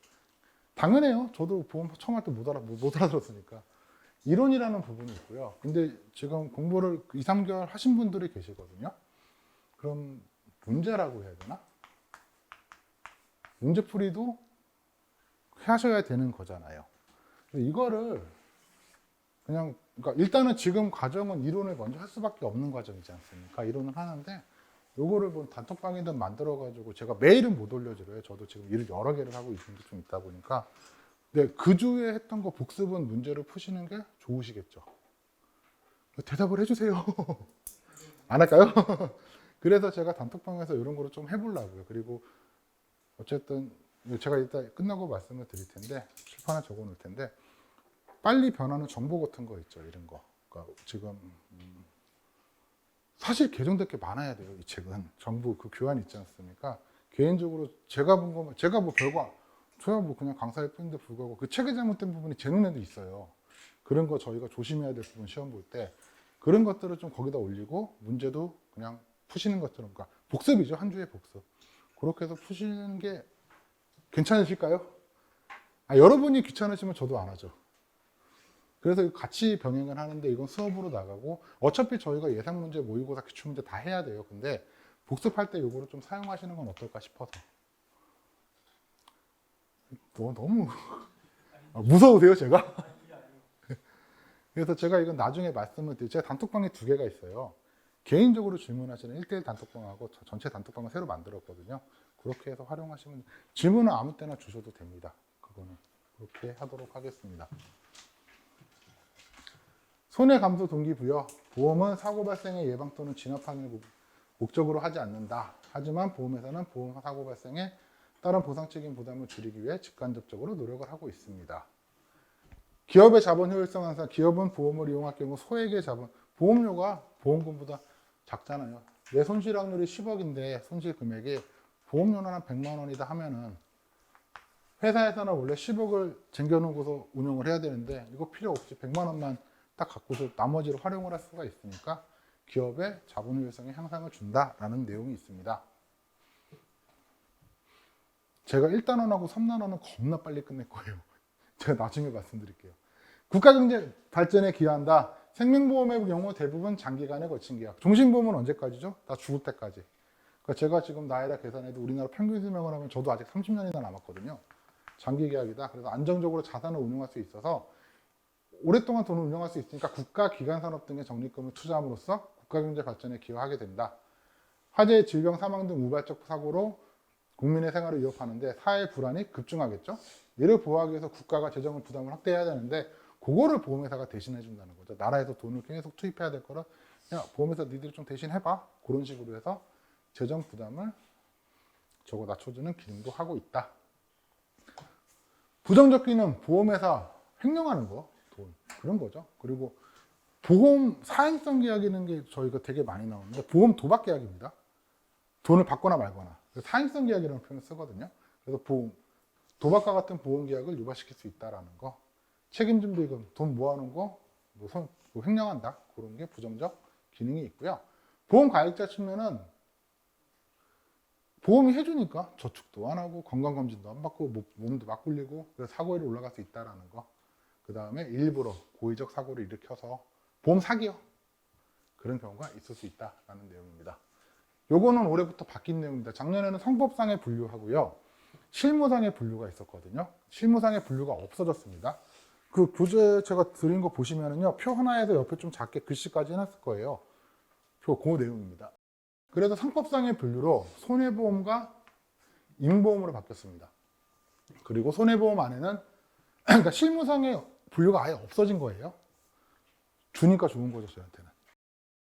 당연해요. 저도 보험 처음 할 때 못 알아들었으니까. 이론이라는 부분이 있고요. 근데 지금 공부를 2, 3개월 하신 분들이 계시거든요. 그럼 문제라고 해야 되나? 문제풀이도 하셔야 되는 거잖아요. 이거를 그냥 그러니까 일단은 지금 과정은 이론을 먼저 할 수밖에 없는 과정이지 않습니까? 이론을 하는데 요거를 뭐 단톡방이든 만들어 가지고 제가 매일은 못 올려드려요. 저도 지금 일을 여러 개를 하고 있는 게 좀 있다 보니까. 근데 그 주에 했던 거 복습은 문제를 푸시는 게 좋으시겠죠. 대답을 해주세요. 안 할까요? 그래서 제가 단톡방에서 이런 거를 좀 해보려고요. 그리고 어쨌든 제가 이따 끝나고 말씀을 드릴 텐데 칠판에 적어 놓을 텐데 빨리 변하는 정보 같은 거 있죠. 이런 거. 그러니까 지금 사실 개정될 게 많아야 돼요. 이 책은 정부 그 교환 있지 않습니까? 개인적으로 제가 본 거면 제가 뭐 별거 저야 뭐 그냥 강사일 뿐인데 불구하고 그 책에 잘못된 부분이 제 눈에도 있어요. 그런 거 저희가 조심해야 될 부분 시험 볼 때 그런 것들을 좀 거기다 올리고 문제도 그냥 푸시는 것처럼 그러니까 복습이죠. 한 주의 복습. 그렇게 해서 푸시는 게 괜찮으실까요? 여러분이 귀찮으시면 저도 안 하죠. 그래서 같이 병행을 하는데 이건 수업으로 나가고 어차피 저희가 예상 문제, 모의고사, 기출 문제 다 해야 돼요. 근데 복습할 때 이거를 좀 사용하시는 건 어떨까 싶어서. 너무 무서우세요, 제가? 그래서 제가 이건 나중에 말씀을 드릴게요. 제가 단톡방에 2개가 있어요. 개인적으로 질문하시는 1대1 단톡방하고 전체 단톡방을 새로 만들었거든요. 그렇게 해서 활용하시면 질문은 아무 때나 주셔도 됩니다. 그거는 그렇게 하도록 하겠습니다. 손해 감소 동기부여. 보험은 사고 발생의 예방 또는 진압하는 목적으로 하지 않는다. 하지만 보험회사는 보험 사고 발생에 따른 보상 책임 부담을 줄이기 위해 직간접적으로 노력을 하고 있습니다. 기업의 자본 효율성 항상. 기업은 보험을 이용할 경우 소액의 자본, 보험료가 보험금보다 작잖아요. 내 손실 확률이 10억인데 손실 금액이 보험료는 한 100만 원이다 하면은 회사에서는 원래 10억을 쟁겨놓고서 운영을 해야 되는데 이거 필요 없이 100만 원만 딱 갖고서 나머지를 활용을 할 수가 있으니까 기업의 자본 효율성에 향상을 준다라는 내용이 있습니다. 제가 1단원하고 3단원은 겁나 빨리 끝낼 거예요. 제가 나중에 말씀드릴게요. 국가경제 발전에 기여한다. 생명보험의 경우 대부분 장기간에 걸친 계약. 종신보험은 언제까지죠? 다 죽을 때까지. 그러니까 제가 지금 나이라 계산해도 우리나라 평균 수명을 하면 저도 아직 30년이나 남았거든요. 장기 계약이다. 그래서 안정적으로 자산을 운용할 수 있어서 오랫동안 돈을 운영할 수 있으니까 국가, 기관 산업 등의 적립금을 투자함으로써 국가경제 발전에 기여하게 된다. 화재, 질병, 사망 등 우발적 사고로 국민의 생활을 위협하는데 사회 불안이 급증하겠죠. 이를 보호하기 위해서 국가가 재정을 부담을 확대해야 되는데 그거를 보험회사가 대신해 준다는 거죠. 나라에서 돈을 계속 투입해야 될 거를 그냥 보험회사 니들이 좀 대신 해봐. 그런 식으로 해서 재정 부담을 저거 낮춰주는 기능도 하고 있다. 부정적 기능, 보험회사 횡령하는 거, 돈 그런 거죠. 그리고 보험 사행성 계약이라는 게 저희가 되게 많이 나오는데 보험 도박 계약입니다. 돈을 받거나 말거나 사행성 계약이라는 표현을 쓰거든요. 그래서 보험 도박과 같은 보험 계약을 유발시킬 수 있다라는 거, 책임진 비금, 돈 모아놓은 거, 뭐 횡령한다 그런 게 부정적 기능이 있고요. 보험 가입자 측면은 보험이 해주니까 저축도 안 하고 건강검진도 안 받고 몸도 막 굴리고 그래서 사고율이 올라갈 수 있다라는 거. 그 다음에 일부러 고의적 사고를 일으켜서 보험 사기요. 그런 경우가 있을 수 있다라는 내용입니다. 요거는 올해부터 바뀐 내용입니다. 작년에는 성법상의 분류하고요. 실무상의 분류가 있었거든요. 실무상의 분류가 없어졌습니다. 그 교재 제가 드린 거 보시면은요. 표 하나에서 옆에 좀 작게 글씨까지 해놨을 거예요. 표 그 내용입니다. 그래서 상법상의 분류로 손해보험과 임보험으로 바뀌었습니다. 그리고 손해보험 안에는 그러니까 실무상의 분류가 아예 없어진 거예요. 주니까 좋은 거죠, 저한테는.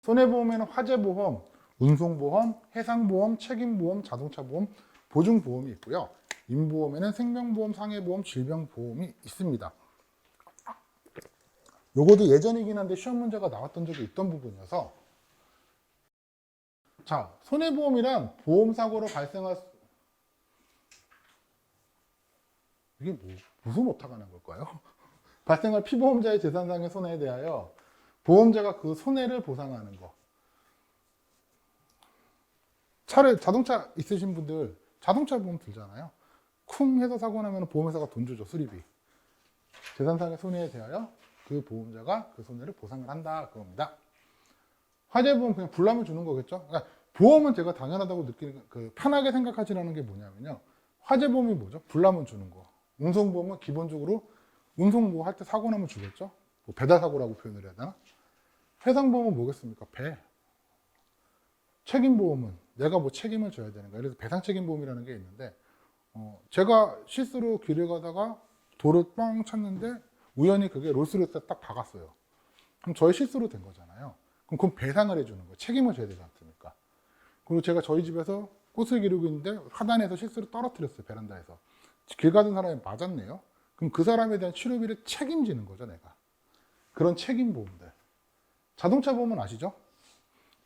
손해보험에는 화재보험, 운송보험, 해상보험, 책임보험, 자동차보험, 보증보험이 있고요. 임보험에는 생명보험, 상해보험, 질병보험이 있습니다. 요것도 예전이긴 한데 시험 문제가 나왔던 적이 있던 부분이어서 자, 손해보험이란 보험사고로 발생할 이게 무슨 오타가 난 걸까요? 발생할 피보험자의 재산상의 손해에 대하여 보험자가 그 손해를 보상하는 거. 차를 자동차 있으신 분들 자동차 보험 들잖아요. 쿵 해서 사고 나면 보험회사가 돈 주죠. 수리비. 재산상의 손해에 대하여 그 보험자가 그 손해를 보상을 한다 그겁니다. 화재보험 그냥 불나면 주는 거겠죠. 그러니까 보험은 제가 당연하다고 느끼는 그 편하게 생각하지라는 게 뭐냐면요. 화재보험이 뭐죠? 불나면 주는 거. 운송보험은 기본적으로 운송 뭐 할 때 사고 나면 주겠죠? 뭐 배달 사고라고 표현을 해야 되나? 해상보험은 뭐겠습니까? 배. 책임보험은 내가 뭐 책임을 져야 되는 거예요. 그래서 배상책임보험이라는 게 있는데 제가 실수로 길을 가다가 돌을 뻥 쳤는데 우연히 그게 롤스로이스에 딱 박았어요. 그럼 저의 실수로 된 거잖아요. 그럼 그건 배상을 해주는 거예요. 책임을 져야 되지 않습니까? 그리고 제가 저희 집에서 꽃을 기르고 있는데 하단에서 실수로 떨어뜨렸어요. 베란다에서. 길 가던 사람이 맞았네요. 그럼 그 사람에 대한 치료비를 책임지는 거죠, 내가. 그런 책임보험들. 자동차 보험은 아시죠?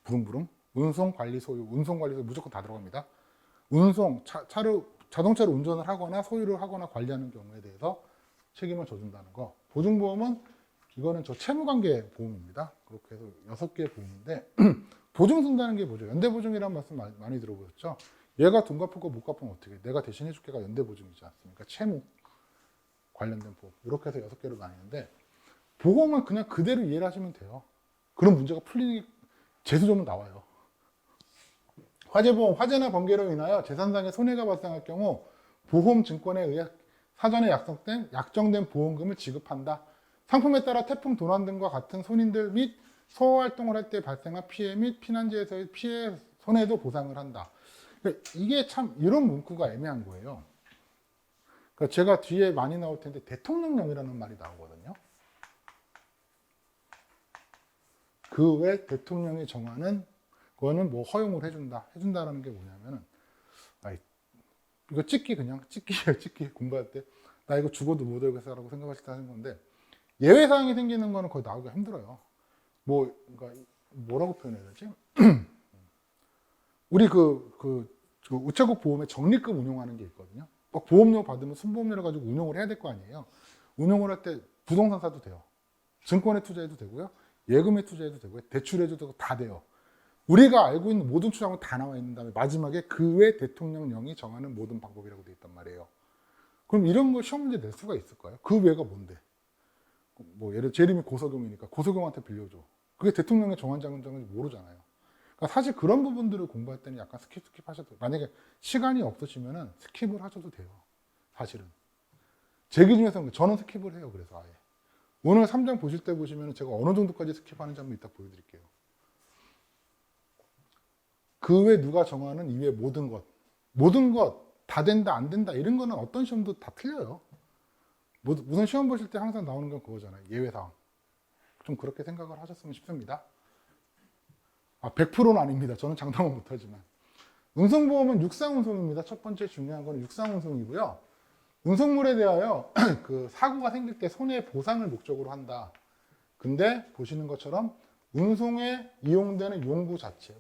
부릉부릉. 운송관리 소유, 운송관리 소유 무조건 다 들어갑니다. 운송, 자동차를 운전을 하거나 소유를 하거나 관리하는 경우에 대해서 책임을 져준다는 거. 보증보험은 이거는 저 채무관계 보험입니다. 그렇게 해서 6개의 보험인데 보증 쓴다는 게 뭐죠? 연대보증이라는 말씀 많이 들어보셨죠? 얘가 돈 갚을 거 못 갚으면 어떻게 해? 내가 대신 해줄게가 연대보증이지 않습니까? 채무 관련된 보험. 이렇게 해서 6개로 나뉘는데 보험은 그냥 그대로 이해를 하시면 돼요. 그런 문제가 풀리는 게 재수조문 나와요. 화재보험, 화재나 번개로 인하여 재산상의 손해가 발생할 경우 보험증권에 의해 사전에 약정된 보험금을 지급한다. 상품에 따라 태풍, 도난 등과 같은 손님들 및 소활동을 할 때 발생한 피해 및 피난지에서의 피해 손해도 보상을 한다. 그러니까 이게 참 이런 문구가 애매한 거예요. 그러니까 제가 뒤에 많이 나올 텐데 대통령령이라는 말이 나오거든요. 그 외 대통령이 정하는 그거는 뭐 허용을 해준다라는 게 뭐냐면은 이거 찍기예요. 찍기 공부할 때 나 이거 죽어도 못 알겠어라고 생각하실 때 하는 건데 예외 사항이 생기는 거는 거의 나오기가 힘들어요. 그러니까 뭐라고 표현해야 되지? 우리 그 우체국 보험에 적립금 운용하는 게 있거든요. 막 보험료 받으면 순보험료를 가지고 운용을 해야 될 거 아니에요. 운용을 할 때 부동산 사도 돼요. 증권에 투자해도 되고요. 예금에 투자해도 되고요. 대출해도 되고 다 돼요. 우리가 알고 있는 모든 투자는 다 나와 있는 다음에 마지막에 그 외 대통령령이 정하는 모든 방법이라고 되어 있단 말이에요. 그럼 이런 거 시험 문제 낼 수가 있을까요? 그 외가 뭔데? 뭐 예를 들어 제 이름이 고석용이니까 고석용한테 빌려줘. 그게 대통령의 정한 장인지 모르잖아요. 그러니까 사실 그런 부분들을 공부할 때는 약간 스킵 하셔도 돼요. 만약에 시간이 없으시면은 스킵을 하셔도 돼요. 사실은. 제 기준에서는 저는 스킵을 해요. 그래서 아예. 오늘 3장 보실 때 보시면 제가 어느 정도까지 스킵하는지 한번 이따 보여드릴게요. 그 외 누가 정하는 이외 모든 것 다 된다 안 된다 이런 거는 어떤 시험도 다 틀려요. 무슨 시험 보실 때 항상 나오는 건 그거잖아요. 예외사항. 좀 그렇게 생각을 하셨으면 싶습니다. 100%는 아닙니다. 저는 장담은 못하지만. 운송보험은 육상운송입니다. 첫 번째 중요한 건 육상운송이고요. 운송물에 대하여 그 사고가 생길 때 손해보상을 목적으로 한다. 근데 보시는 것처럼 운송에 이용되는 용구 자체,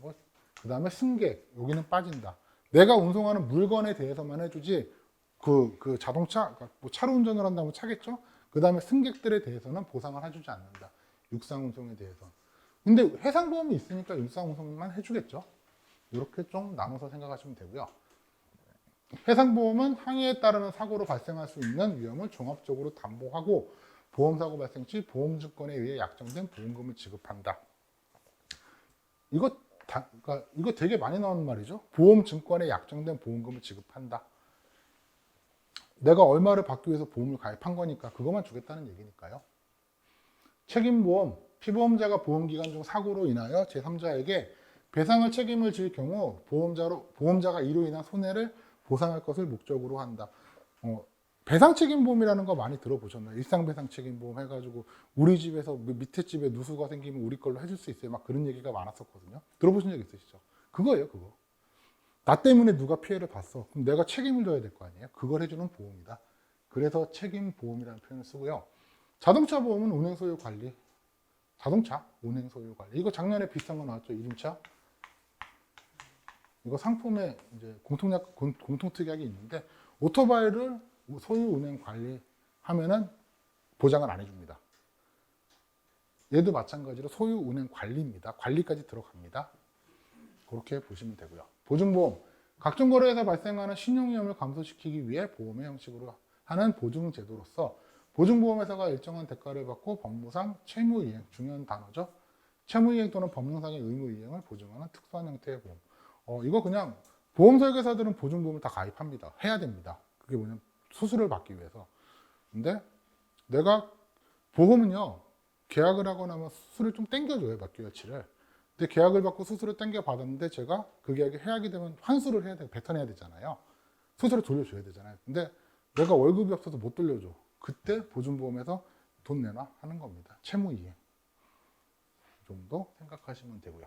그 다음에 승객, 여기는 빠진다. 내가 운송하는 물건에 대해서만 해주지 그 자동차, 뭐 차로 운전을 한다면 차겠죠? 그 다음에 승객들에 대해서는 보상을 해주지 않는다. 육상운송에 대해서. 근데 해상보험이 있으니까 육상운송만 해주겠죠? 이렇게 좀 나눠서 생각하시면 되고요. 해상보험은 항해에 따르는 사고로 발생할 수 있는 위험을 종합적으로 담보하고 보험사고 발생 시 보험증권에 의해 약정된 보험금을 지급한다. 그러니까 이거 되게 많이 나오는 말이죠. 보험증권에 약정된 보험금을 지급한다. 내가 얼마를 받기 위해서 보험을 가입한 거니까 그것만 주겠다는 얘기니까요. 책임보험, 피보험자가 보험기간 중 사고로 인하여 제3자에게 배상을 책임을 질 경우 보험자가 이로 인한 손해를 보상할 것을 목적으로 한다. 배상책임보험이라는 거 많이 들어보셨나요? 일상배상책임보험 해가지고 우리 집에서 밑에 집에 누수가 생기면 우리 걸로 해줄 수 있어요. 막 그런 얘기가 많았었거든요. 들어보신 적 있으시죠? 그거예요, 그거. 나 때문에 누가 피해를 봤어. 그럼 내가 책임을 져야 될 거 아니에요? 그걸 해주는 보험이다. 그래서 책임보험이라는 표현을 쓰고요. 자동차 보험은 운행소유 관리. 자동차 운행소유 관리. 이거 작년에 비슷한 거 나왔죠? 이륜차. 이거 상품에 이제 공통특약이 있는데 오토바이를 소유 운행 관리하면은 보장을 안 해줍니다. 얘도 마찬가지로 소유 운행 관리입니다. 관리까지 들어갑니다. 그렇게 보시면 되고요. 보증보험, 각종 거래에서 발생하는 신용위험을 감소시키기 위해 보험의 형식으로 하는 보증제도로서 보증보험회사가 일정한 대가를 받고 법무상 채무이행, 중요한 단어죠. 채무이행 또는 법령상의 의무이행을 보증하는 특수한 형태의 보험. 이거 그냥 보험설계사들은 보증보험을 다 가입합니다. 해야 됩니다. 그게 뭐냐면 수수료를 받기 위해서. 근데 내가 보험은요, 계약을 하고 나면 수수료를 좀 땡겨줘요, 몇 개월치를. 근데 계약을 받고 수수료 땡겨 받았는데 제가 그 계약이 해약이 되면 환수를 해야 되고 뱉어내야 되잖아요. 수수료 돌려줘야 되잖아요. 근데 내가 월급이 없어서 못 돌려줘. 그때 보증보험에서 돈 내놔 하는 겁니다. 채무이행. 이 정도 생각하시면 되고요.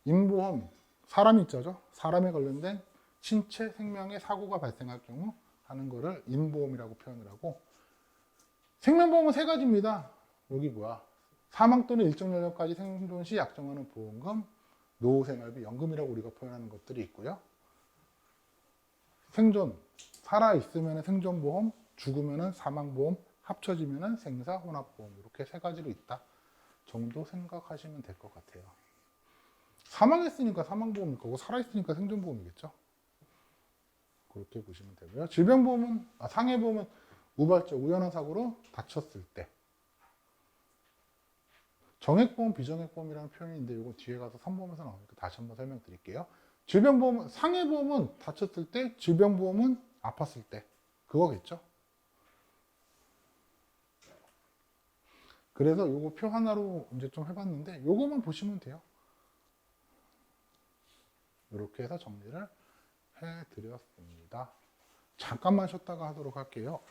인보험, 사람 있자죠. 사람에 관련된 신체, 생명의 사고가 발생할 경우 하는 거를 인보험이라고 표현을 하고, 생명보험은 세 가지입니다. 여기 뭐야? 사망 또는 일정 연령까지 생존 시 약정하는 보험금, 노후생활비, 연금이라고 우리가 표현하는 것들이 있고요. 생존, 살아있으면 생존보험, 죽으면 사망보험, 합쳐지면 생사혼합보험, 이렇게 세 가지로 있다 정도 생각하시면 될 것 같아요. 사망했으니까 사망보험일 거고 살아있으니까 생존보험이겠죠. 그렇게 보시면 되고요. 질병보험은, 상해보험은 우발적, 우연한 사고로 다쳤을 때. 정액보험, 비정액보험이라는 표현이 있는데 이거 뒤에 가서 선보험에서 나오니까 다시 한번 설명드릴게요. 질병보험은, 상해보험은 다쳤을 때, 질병보험은 아팠을 때. 그거겠죠. 그래서 요거 표 하나로 이제 좀 해봤는데 요거만 보시면 돼요. 이렇게 해서 정리를 해드렸습니다. 잠깐만 쉬었다가 하도록 할게요.